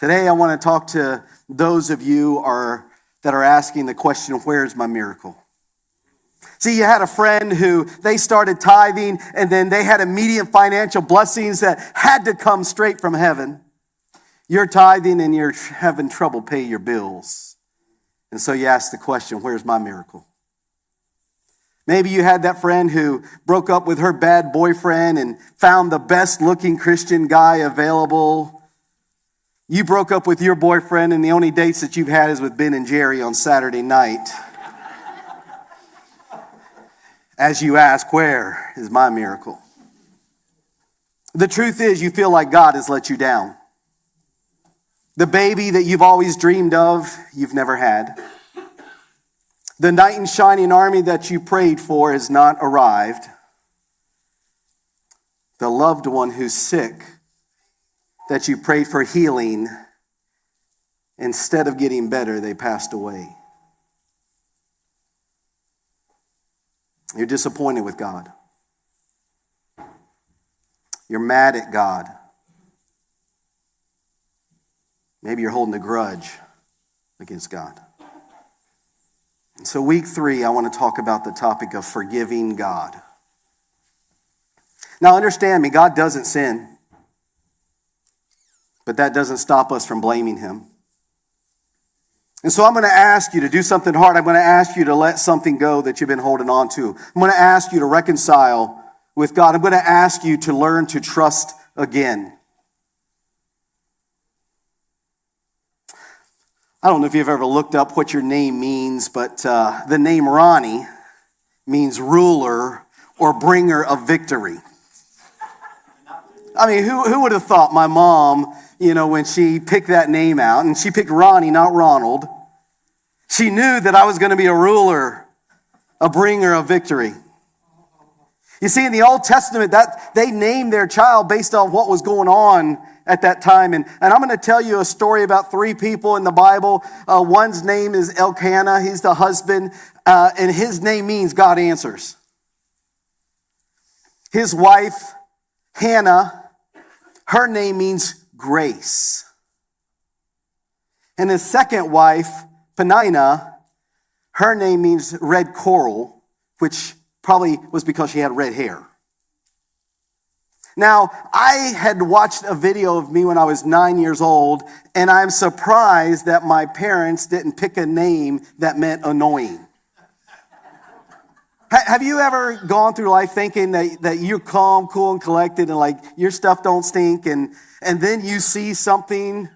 Today I want to talk to those of you that are asking the question, where's my miracle? See, you had a friend who they started tithing and then they had immediate financial blessings that had to come straight from heaven. You're tithing and you're having trouble pay your bills. And so you ask the question, where's my miracle? Maybe you had that friend who broke up with her bad boyfriend and found the best looking Christian guy available. You broke up with your boyfriend and the only dates that you've had is with Ben and Jerry on Saturday night. As you ask, where is my miracle? The truth is, you feel like God has let you down. The baby that you've always dreamed of, you've never had. The knight in shining armor that you prayed for has not arrived. The loved one who's sick that you prayed for healing, instead of getting better, they passed away. You're disappointed with God. You're mad at God. Maybe you're holding a grudge against God. And so week 3, I want to talk about the topic of forgiving God. Now understand me, God doesn't sin. But that doesn't stop us from blaming him. And so I'm going to ask you to do something hard. I'm going to ask you to let something go that you've been holding on to. I'm going to ask you to reconcile with God. I'm going to ask you to learn to trust again. I don't know if you've ever looked up what your name means, but the name Ronnie means ruler or bringer of victory. I mean, who would have thought my mom, when she picked that name out, and she picked Ronnie, not Ronald, she knew that I was going to be a ruler, a bringer of victory. You see, in the Old Testament, that they named their child based on what was going on at that time. And I'm going to tell you a story about 3 people in the Bible. One's name is Elkana. He's the husband, and his name means God answers. His wife, Hannah, her name means grace. And his second wife, Panina, her name means red coral, which probably was because she had red hair. Now, I had watched a video of me when I was 9 years old, and I'm surprised that my parents didn't pick a name that meant annoying. Have you ever gone through life thinking that you're calm, cool, and collected, and like your stuff don't stink, and then you see something?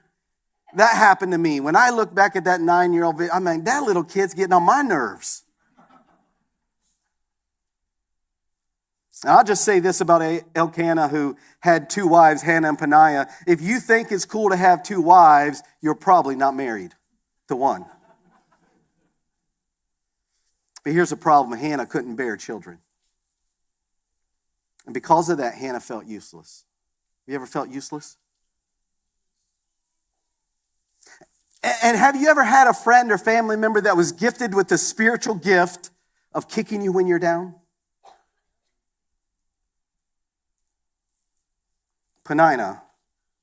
That happened to me. When I look back at that 9-year-old video, I'm like, that little kid's getting on my nerves. Now, I'll just say this about Elkana, who had 2 wives, Hannah and Panina. If you think it's cool to have 2 wives, you're probably not married to one. But here's the problem. Hannah couldn't bear children. And because of that, Hannah felt useless. Have you ever felt useless? And have you ever had a friend or family member that was gifted with the spiritual gift of kicking you when you're down? Panina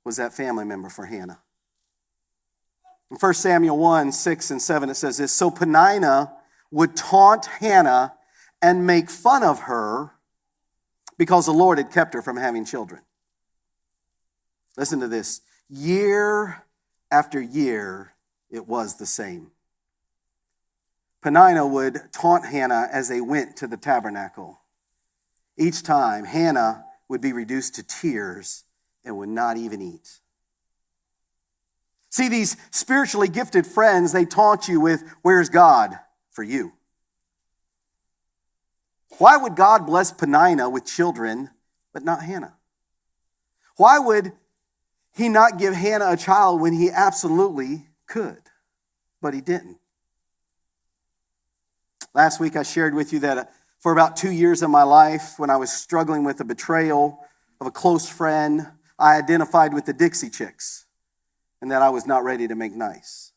was that family member for Hannah. In 1 Samuel 1, 6 and 7, it says this: So Panina would taunt Hannah and make fun of her because the Lord had kept her from having children. Listen to this. Year after year, it was the same. Panina would taunt Hannah as they went to the tabernacle. Each time, Hannah would be reduced to tears and would not even eat. See, these spiritually gifted friends, they taunt you with, where's God for you? Why would God bless Panina with children, but not Hannah? Why would he not give Hannah a child when he absolutely could, but he didn't? Last week I shared with you that for about 2 years of my life, when I was struggling with the betrayal of a close friend, I identified with the Dixie Chicks and that I was not ready to make nice.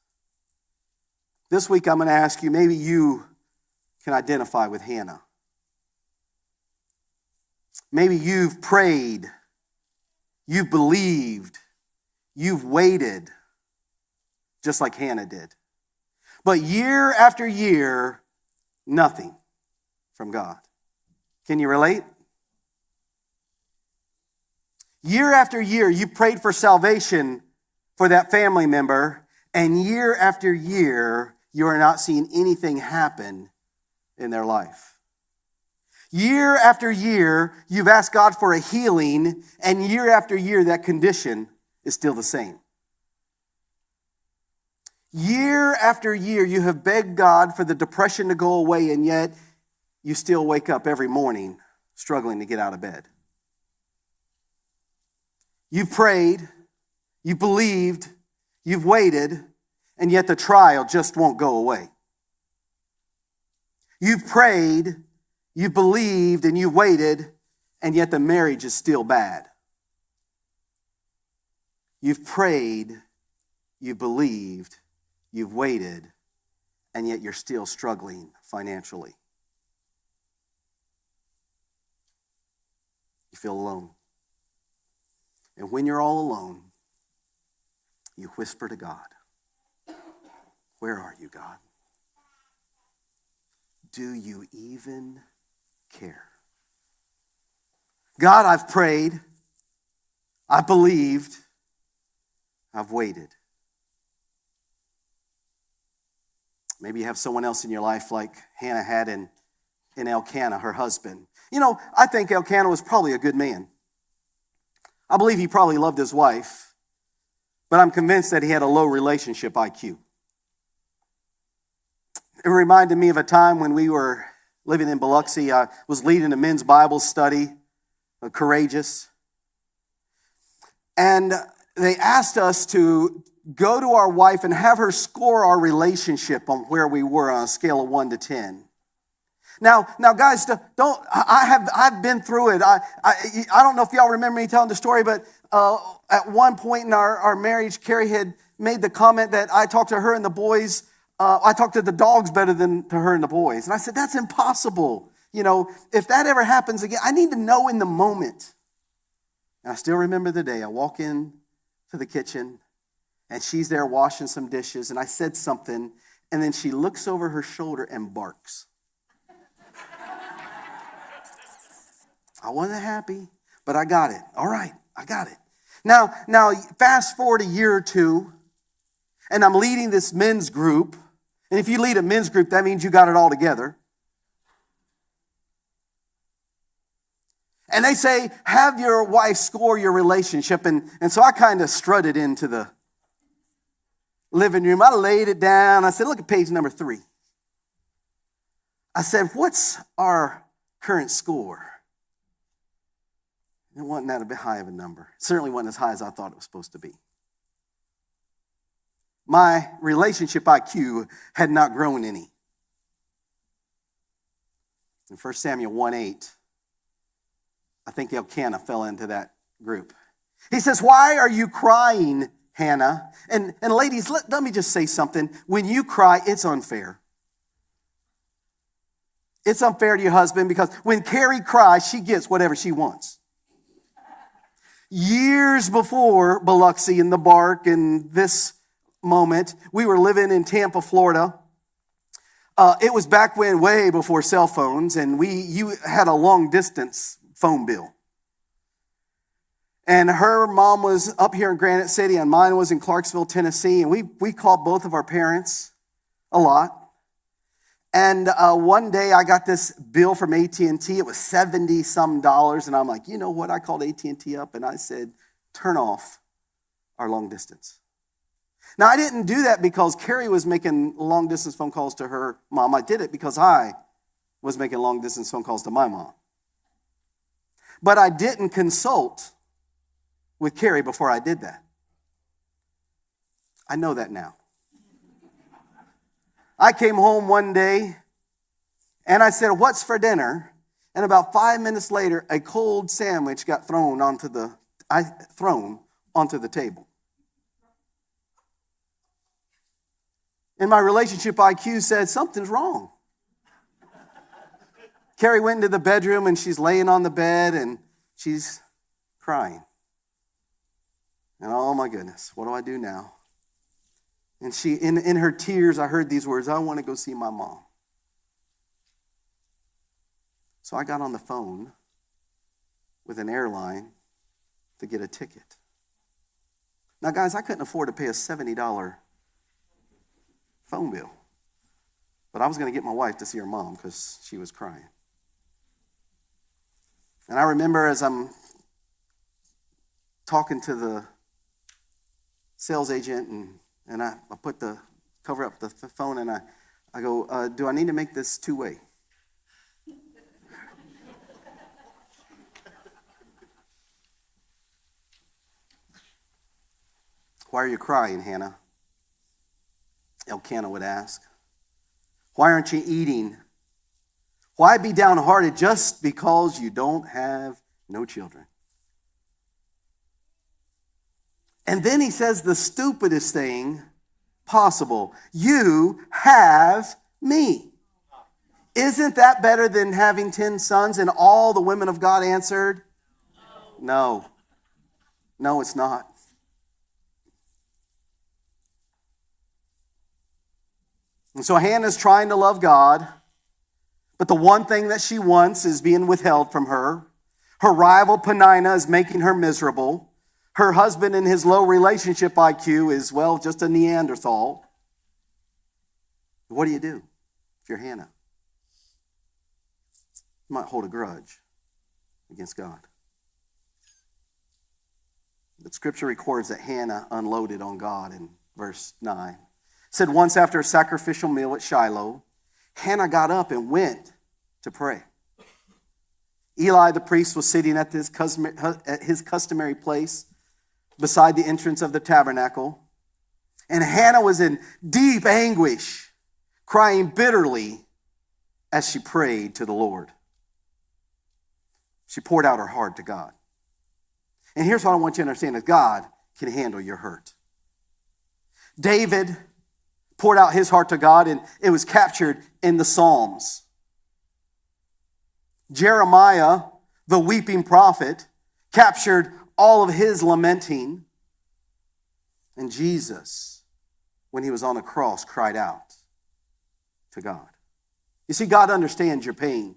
This week I'm going to ask you, maybe you can identify with Hannah. Maybe you've prayed, you've believed, you've waited, just like Hannah did. But year after year, nothing from God. Can you relate? Year after year, you prayed for salvation for that family member, and year after year, you are not seeing anything happen in their life. Year after year, you've asked God for a healing, and year after year, that condition is still the same. Year after year, you have begged God for the depression to go away, and yet you still wake up every morning struggling to get out of bed. You've prayed, you've believed, you've waited, and yet the trial just won't go away. You've prayed, you believed, and you waited, and yet the marriage is still bad. You've prayed, you believed, you've waited, and yet you're still struggling financially. You feel alone. And when you're all alone, you whisper to God, "Where are you, God? Do you even care? God, I've prayed, I've believed, I've waited." Maybe you have someone else in your life like Hannah had in Elkana, her husband. You know, I think Elkana was probably a good man. I believe he probably loved his wife, but I'm convinced that he had a low relationship IQ. It reminded me of a time when we were living in Biloxi. I was leading a men's Bible study, Courageous. And they asked us to go to our wife and have her score our relationship on where we were on a scale of 1 to 10. Now, guys, I've been through it. I don't know if y'all remember me telling the story, but at one point in our marriage, Carrie had made the comment that I talked to her and the boys. I talked to the dogs better than to her and the boys. And I said, that's impossible. You know, if that ever happens again, I need to know in the moment. And I still remember the day. I walk in to the kitchen, and she's there washing some dishes, and I said something, and then she looks over her shoulder and barks. I wasn't happy, but I got it. All right, I got it. Now, fast forward a year or two, and I'm leading this men's group. And if you lead a men's group, that means you got it all together. And they say, have your wife score your relationship. And so I kind of strutted into the living room. I laid it down. I said, look at page number 3. I said, what's our current score? It wasn't that a bit high of a number. It certainly wasn't as high as I thought it was supposed to be. My relationship IQ had not grown any. In 1 Samuel 1:8, I think Elkana fell into that group. He says, why are you crying, Hannah? And ladies, let me just say something. When you cry, it's unfair. It's unfair to your husband because when Carrie cries, she gets whatever she wants. Years before Biloxi and the Bark and this moment, we were living in Tampa, Florida. It was back when, way before cell phones, and you had a long distance phone bill. And her mom was up here in Granite City, and mine was in Clarksville, Tennessee, and we called both of our parents a lot. And one day I got this bill from AT&T. It was $70-some, and I'm like, you know what? I called AT&T up, and I said, turn off our long distance. Now, I didn't do that because Carrie was making long-distance phone calls to her mom. I did it because I was making long-distance phone calls to my mom. But I didn't consult with Carrie before I did that. I know that now. I came home one day, and I said, what's for dinner? And about 5 minutes later, a cold sandwich got thrown onto the table. And my relationship IQ said, something's wrong. Carrie went into the bedroom, and she's laying on the bed, and she's crying. And oh, my goodness, what do I do now? And she, in her tears, I heard these words, I want to go see my mom. So I got on the phone with an airline to get a ticket. Now, guys, I couldn't afford to pay a $70 phone bill. But I was going to get my wife to see her mom because she was crying. And I remember as I'm talking to the sales agent and I put the cover up the phone and I go, do I need to make this two-way? Why are you crying, Hannah? Elkana would ask. Why aren't you eating? Why be downhearted just because you don't have no children? And then he says the stupidest thing possible. You have me. Isn't that better than having 10 sons? And all the women of God answered, no. No, it's not. And so Hannah's trying to love God, but the one thing that she wants is being withheld from her. Her rival Panina is making her miserable. Her husband in his low relationship IQ is, well, just a Neanderthal. What do you do if you're Hannah? You might hold a grudge against God. But Scripture records that Hannah unloaded on God in verse 9. It said once after a sacrificial meal at Shiloh, Hannah got up and went to pray. Eli the priest was sitting at his customary place beside the entrance of the tabernacle. And Hannah was in deep anguish, crying bitterly as she prayed to the Lord. She poured out her heart to God. And here's what I want you to understand, is God can handle your hurt. David poured out his heart to God, and it was captured in the Psalms. Jeremiah, the weeping prophet, captured all of his lamenting. And Jesus, when he was on the cross, cried out to God. You see, God understands your pain.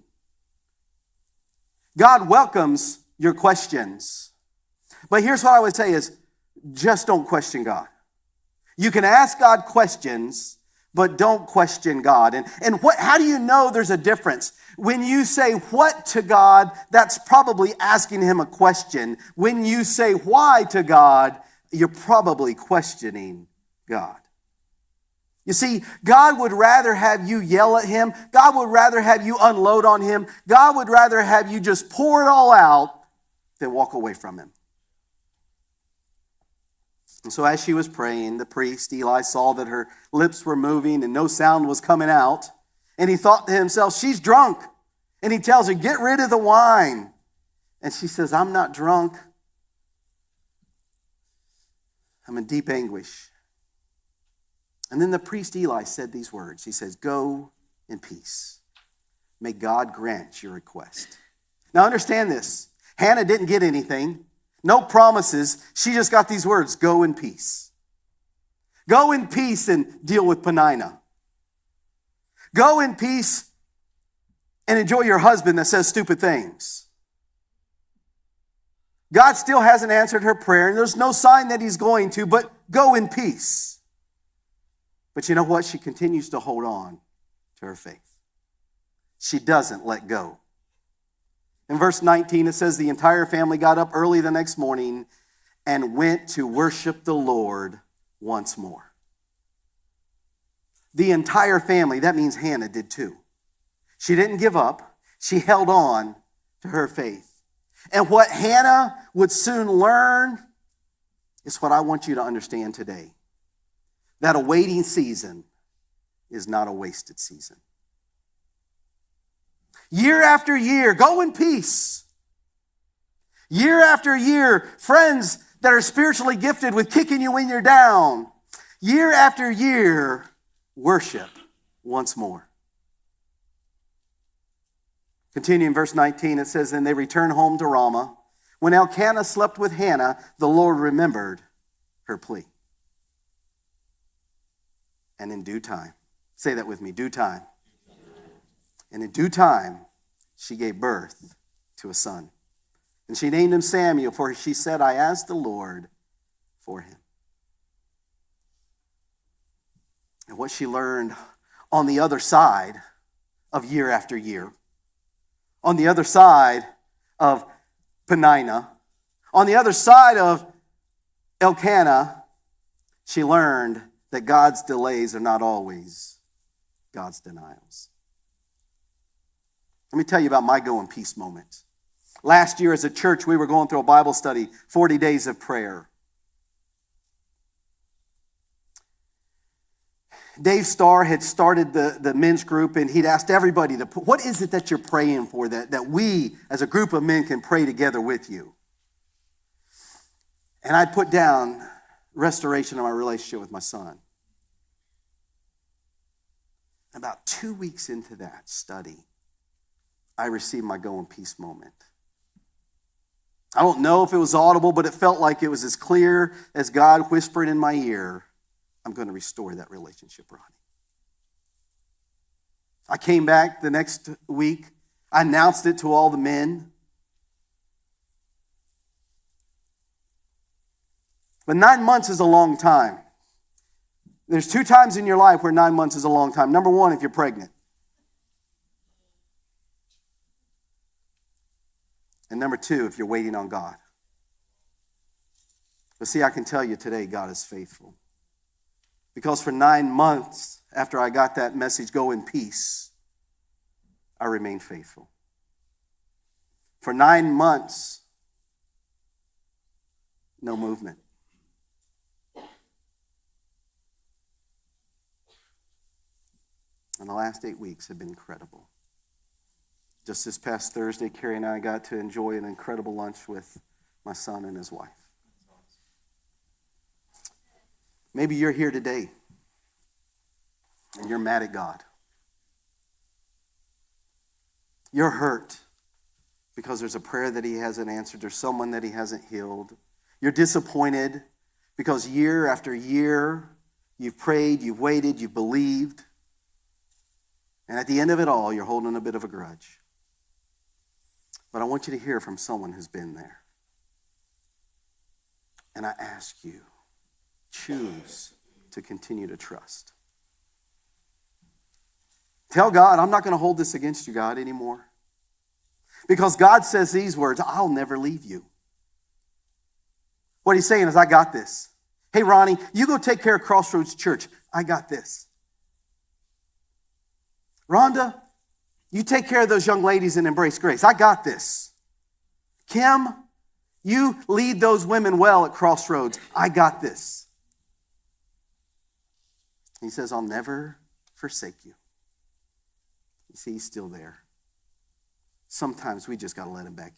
God welcomes your questions. But here's what I would say is, just don't question God. You can ask God questions, but don't question God. And how do you know there's a difference? When you say what to God, that's probably asking him a question. When you say why to God, you're probably questioning God. You see, God would rather have you yell at him. God would rather have you unload on him. God would rather have you just pour it all out than walk away from him. And so as she was praying, the priest, Eli, saw that her lips were moving and no sound was coming out. And he thought to himself, she's drunk. And he tells her, get rid of the wine. And she says, I'm not drunk. I'm in deep anguish. And then the priest Eli said these words. He says, go in peace. May God grant your request. Now understand this. Hannah didn't get anything. No promises. She just got these words, go in peace. Go in peace and deal with Panina. Go in peace and enjoy your husband that says stupid things. God still hasn't answered her prayer, and there's no sign that he's going to, but go in peace. But you know what? She continues to hold on to her faith. She doesn't let go. In verse 19, it says, the entire family got up early the next morning and went to worship the Lord once more. The entire family, that means Hannah did too. She didn't give up. She held on to her faith. And what Hannah would soon learn is what I want you to understand today. That a waiting season is not a wasted season. Year after year, go in peace. Year after year, friends that are spiritually gifted with kicking you when you're down. Year after year, worship once more. Continuing verse 19, it says, then they returned home to Ramah. When Elkana slept with Hannah, the Lord remembered her plea. And in due time, say that with me, due time. And in due time, she gave birth to a son. And she named him Samuel, for she said, I asked the Lord for him. And what she learned on the other side of year after year, on the other side of Panina, on the other side of Elkana, she learned that God's delays are not always God's denials. Let me tell you about my go in peace moment. Last year as a church, we were going through a Bible study, 40 days of prayer. Dave Starr had started the men's group, and he'd asked everybody, what is it that you're praying for that we as a group of men can pray together with you? And I put down restoration of my relationship with my son. About 2 weeks into that study, I received my go in peace moment. I don't know if it was audible, but it felt like it was as clear as God whispering in my ear, I'm going to restore that relationship, Ronnie. I came back the next week. I announced it to all the men. But 9 months is a long time. There's 2 times in your life where 9 months is a long time. Number 1, if you're pregnant. And number 2, if you're waiting on God. But see, I can tell you today, God is faithful. Because for 9 months after I got that message, go in peace, I remained faithful. For 9 months, no movement. And the last 8 weeks have been incredible. Just this past Thursday, Carrie and I got to enjoy an incredible lunch with my son and his wife. Maybe you're here today and you're mad at God. You're hurt because there's a prayer that he hasn't answered. There's someone that he hasn't healed. You're disappointed because year after year you've prayed, you've waited, you've believed. And at the end of it all, you're holding a bit of a grudge. But I want you to hear from someone who's been there. And I ask you, choose to continue to trust. Tell God, I'm not going to hold this against you, God, anymore. Because God says these words, I'll never leave you. What he's saying is, I got this. Hey, Ronnie, you go take care of Crossroads Church. I got this. Rhonda, you take care of those young ladies in Embrace Grace. I got this. Kim, you lead those women well at Crossroads. I got this. He says, I'll never forsake you. You see, he's still there. Sometimes we just got to let him back in.